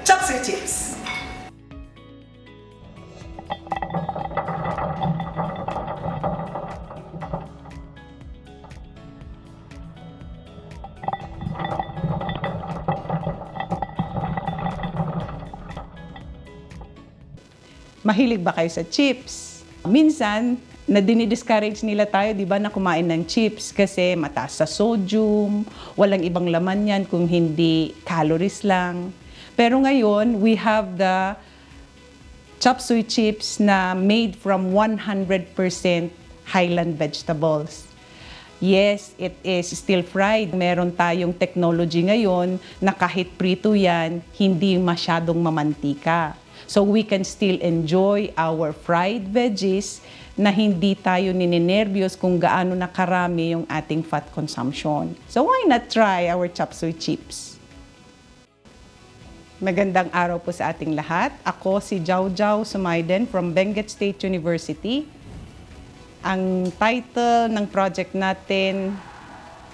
Chop suey chips. Mahilig ba kayo sa chips? Minsan, na dinidiscourage nila tayo, di ba, na kumain ng chips kasi mataas sa sodium, walang ibang laman yan kung hindi calories lang. Pero ngayon, we have the chop suey chips na made from 100% Highland vegetables. Yes, it is still fried. Meron tayong technology ngayon na kahit prito yan, hindi masyadong mamantika. So we can still enjoy our fried veggies na hindi tayo nininervyos kung gaano na karami yung ating fat consumption. So why not try our chop suey chips? Magandang araw po sa ating lahat. Ako si Jojo Sumaiden from Benguet State University. Ang title ng project natin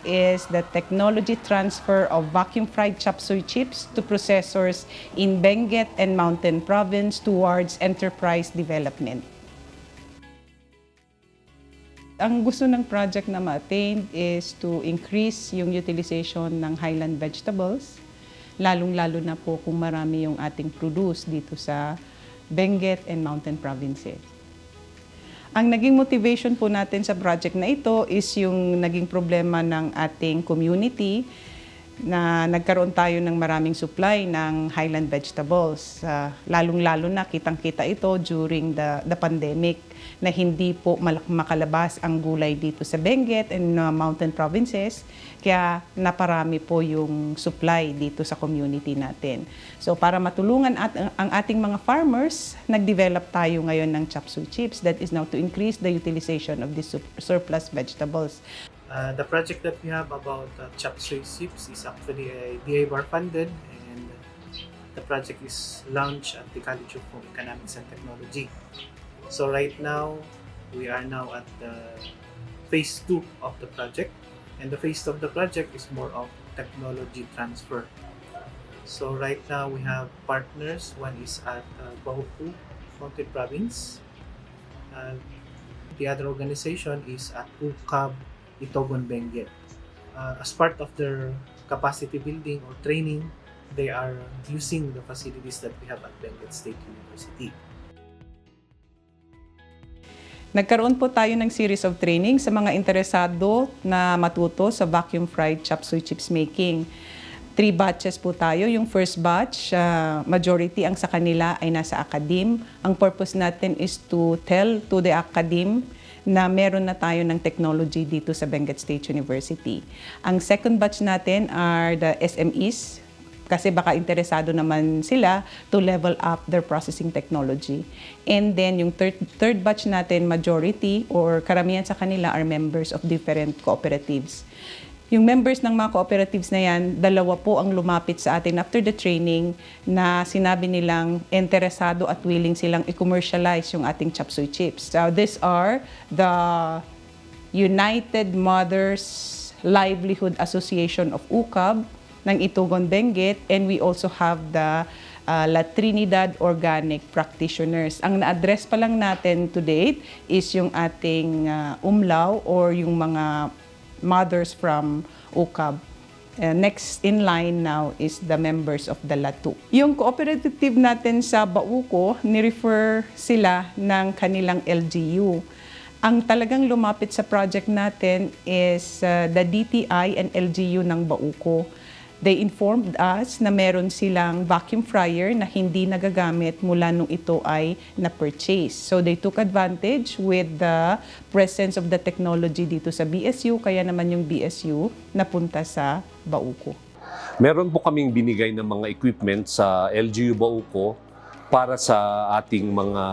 is the Technology Transfer of Vacuum Fried Chop Suey Chips to Processors in Benguet and Mountain Province towards Enterprise Development. Ang gusto ng project na ma-attain is to increase yung utilization ng highland vegetables, lalong-lalo na po kung marami yung ating produce dito sa Benguet and Mountain Provinces. Ang naging motivation po natin sa project na ito is yung naging problema ng ating community na nagkaroon tayo ng maraming supply ng highland vegetables. Lalong-lalo na kitang-kita ito during the pandemic na hindi po makalabas ang gulay dito sa Benguet and Mountain Provinces. Kaya naparami po yung supply dito sa community natin. So para matulungan ang ating mga farmers, nag-develop tayo ngayon ng chop suey chips that is now to increase the utilization of these surplus vegetables. The project that we have about chop suey chips is actually a DA-BAR funded, and the project is launched at the College of Home Economics and Technology. So right now, we are now at the phase 2 of the project, and the phase 2 of the project is more of technology transfer. So right now, we have partners. One is at Bahuku, Mountain Province. The other organization is at UCAB, Itogon, Benguet. As part of their capacity building or training, they are using the facilities that we have at Benguet State University. Nagkaroon po tayo ng series of training sa mga interesado na matuto sa vacuum fried chop suey chips making. 3 batches po tayo. Yung first batch, majority ang sa kanila ay nasa academe. Ang purpose natin is to tell to the academe na meron na tayo ng technology dito sa Benguet State University. Ang second batch natin are the SMEs, kasi baka interesado naman sila to level up their processing technology. And then yung third batch natin, majority or karamihan sa kanila are members of different cooperatives. Yung members ng mga cooperatives na yan, 2 po ang lumapit sa atin after the training na sinabi nilang interesado at willing silang i-commercialize yung ating chop suey chips. So these are the United Mothers Livelihood Association of UCAB ng Itogon, Benguet, and we also have the La Trinidad Organic Practitioners. Ang na-address pa lang natin to date is yung ating umlaw or yung mga mothers from UCAB. Next in line now is the members of the LATU. Yung cooperative natin sa Bauco, ni-refer sila ng kanilang LGU. Ang talagang lumapit sa project natin is the DTI and LGU ng Bauco. They informed us na meron silang vacuum fryer na hindi nagagamit mula nung ito ay na-purchase. So they took advantage with the presence of the technology dito sa BSU, kaya naman yung BSU napunta sa Bauco. Meron po kaming binigay ng mga equipment sa LGU Bauco para sa ating mga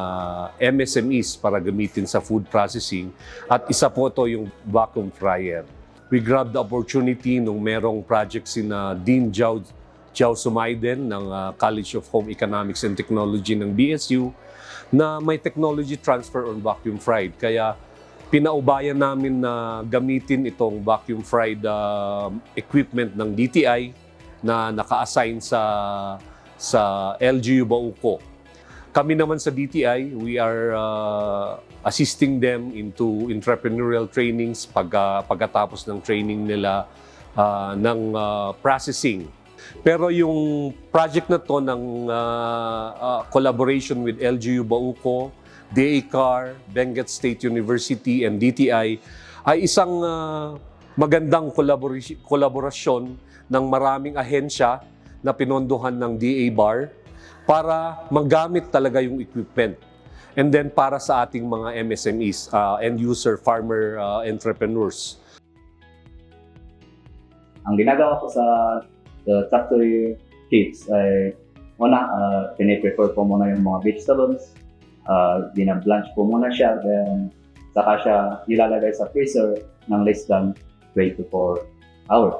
MSMEs para gamitin sa food processing, at isa po ito yung vacuum fryer. We grabbed the opportunity nung merong project sina Dean Jojo Sumaiden ng College of Home Economics and Technology ng BSU na may technology transfer on vacuum fried. Kaya pinaubayan namin na gamitin itong vacuum fried equipment ng DTI na naka-assign sa LGU Bauco. Kami naman sa DTI, we are assisting them into entrepreneurial trainings pagkatapos ng training nila ng processing. Pero yung project na to ng collaboration with LGU Bauco, DACAR, Benguet State University, and DTI ay isang magandang kolaborasyon ng maraming ahensya na pinondohan ng DA-BAR para magamit talaga yung equipment. And then para sa ating mga MSMEs, end-user farmer entrepreneurs. Ang ginagawa ko sa factory chips ay piniprefer ko muna yung mga vegetables. Binablanch ko muna siya, then saka siya ilalagay sa freezer ng less than 24 hours.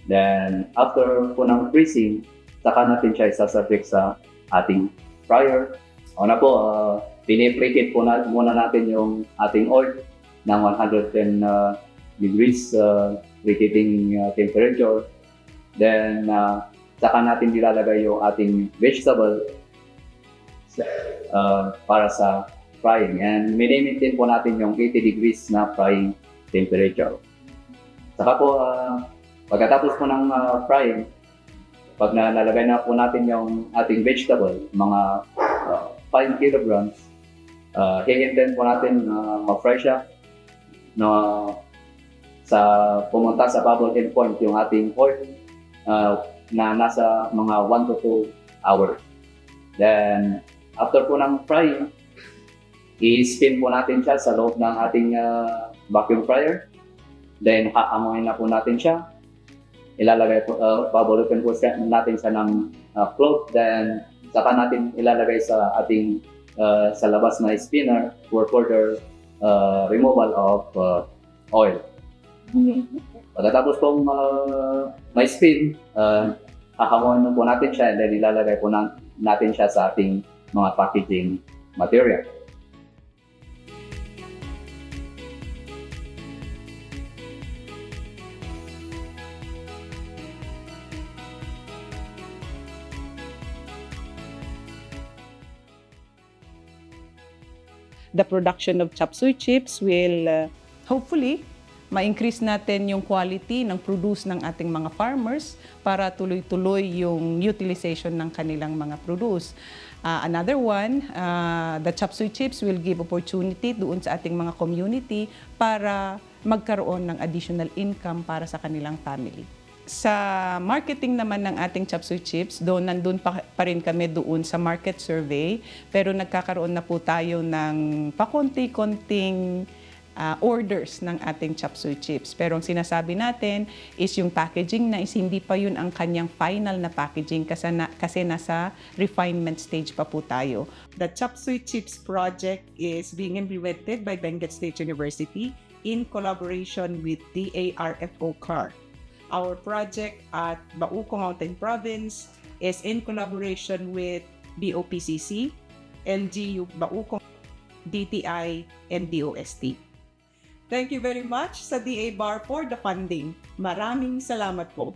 Then, after po ng freezing, saka natin siya isasubject sa ating fryer. Una po, pinipreheat po muna natin yung ating oil ng 110 degrees preheating temperature. Then, saka natin nilalagay yung ating vegetable para sa frying. And minimaintain po natin yung 80 degrees na frying temperature. Saka po, pagkatapos po ng frying, pag nalalagay na po natin yung ating vegetable, mga 5 kilograms, hihintayin po natin ma-fry siya na pumunta sa bubble end point yung ating oil na nasa mga 1 to 2 hours. Then, after po ng frying, i-spin po natin siya sa loob ng ating vacuum fryer. Then, haamoyin na po natin siya. Ilalagay po, pabalutin po natin siya ng cloth, then saka natin ilalagay sa ating sa labas na spinner for further removal of oil. Pagkatapos pong may spin, hahamuin po natin siya, and then ilalagay po natin siya sa ating mga packaging material. The production of chop suey chips will hopefully ma-increase natin yung quality ng produce ng ating mga farmers para tuloy-tuloy yung utilization ng kanilang mga produce. Another one, the chop suey chips will give opportunity doon sa ating mga community para magkaroon ng additional income para sa kanilang family. Sa marketing naman ng ating chop suey chips, nandun pa rin kami doon sa market survey, pero nagkakaroon na po tayo ng pakonti-konting orders ng ating chop suey chips. Pero ang sinasabi natin is yung packaging na is hindi pa yun ang kanyang final na packaging kasi nasa refinement stage pa po tayo. The chop suey chips project is being implemented by Benguet State University in collaboration with DARFO-CAR. Our project at Bauco Mountain Province is in collaboration with BOPCC, LGU Bauco, DTI, and DOST. Thank you very much sa DA-BAR for the funding. Maraming salamat po.